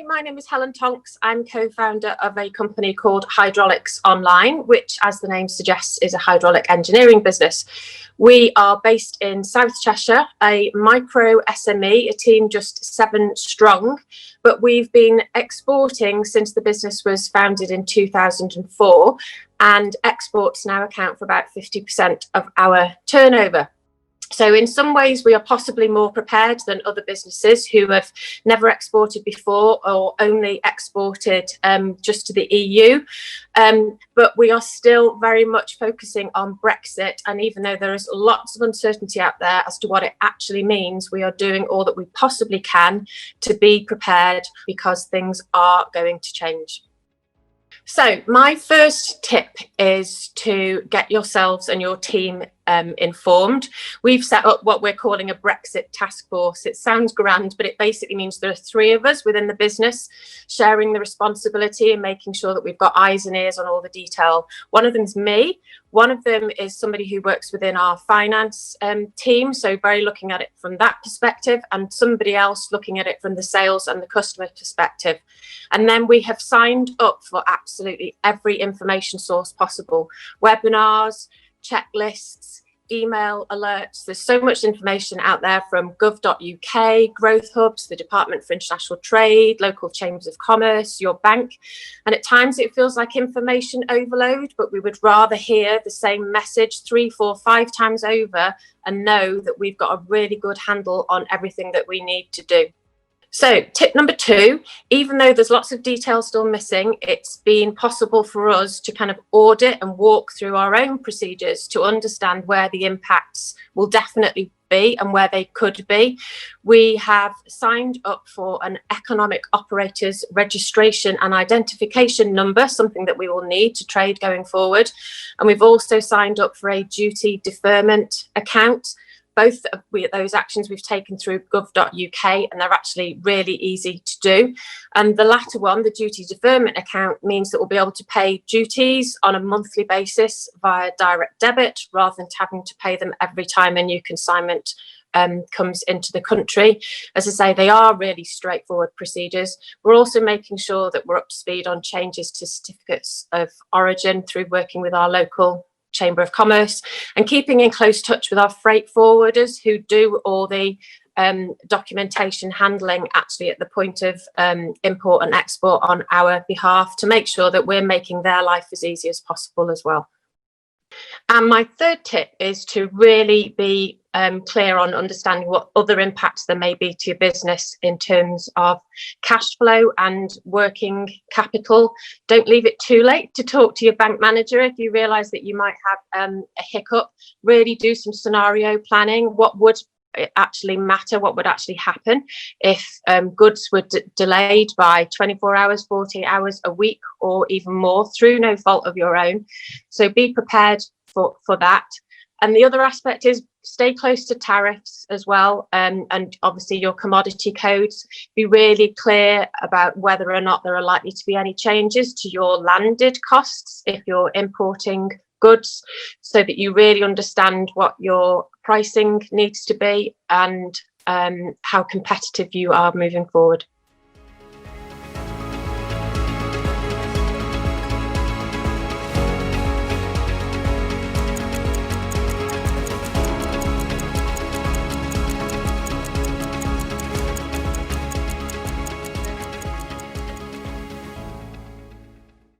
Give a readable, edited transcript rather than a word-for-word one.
my name is Helen Tonks. I'm co-founder of a company called Hydraulics Online, which, as the name suggests, is a hydraulic engineering business. We are based in South Cheshire, a micro SME, a team just 7 strong, but we've been exporting since the business was founded in 2004, and exports now account for about 50% of our turnover. So in some ways, we are possibly more prepared than other businesses who have never exported before or only exported just to the EU. But we are still very much focusing on Brexit. And even though there is lots of uncertainty out there as to what it actually means, we are doing all that we possibly can to be prepared because things are going to change. So my first tip is to get yourselves and your team informed. We've set up what we're calling a Brexit task force. It sounds grand, but it basically means there are 3 of us within the business sharing the responsibility and making sure that we've got eyes and ears on all the detail. One of them's me. One of them is somebody who works within our finance team, so very looking at it from that perspective, and somebody else looking at it from the sales and the customer perspective. And then we have signed up for absolutely every information source possible: webinars, checklists, email alerts. There's so much information out there from gov.uk, growth hubs, the Department for International Trade, local chambers of commerce, your bank. And at times it feels like information overload, but we would rather hear the same message 3, 4, 5 times over and know that we've got a really good handle on everything that we need to do. So tip number 2, even though there's lots of details still missing, it's been possible for us to kind of audit and walk through our own procedures to understand where the impacts will definitely be and where they could be. We have signed up for an economic operators registration and identification number, something that we will need to trade going forward. And we've also signed up for a duty deferment account. Both of those actions we've taken through gov.uk, and they're actually really easy to do. And the latter one, the duty deferment account, means that we'll be able to pay duties on a monthly basis via direct debit rather than having to pay them every time a new consignment comes into the country. As I say, they are really straightforward procedures. We're also making sure that we're up to speed on changes to certificates of origin through working with our local Chamber of Commerce and keeping in close touch with our freight forwarders who do all the documentation handling actually at the point of import and export on our behalf to make sure that we're making their life as easy as possible as well. And my third tip is to really be clear on understanding what other impacts there may be to your business in terms of cash flow and working capital. Don't leave it too late to talk to your bank manager if you realise that you might have a hiccup. Really do some scenario planning. What would it actually matter? What would actually happen if goods were delayed by 24 hours, 40 hours, a week, or even more through no fault of your own? So be prepared for that. And the other aspect is stay close to tariffs as well, and obviously your commodity codes. Be really clear about whether or not there are likely to be any changes to your landed costs if you're importing goods, so that you really understand what your pricing needs to be and how competitive you are moving forward.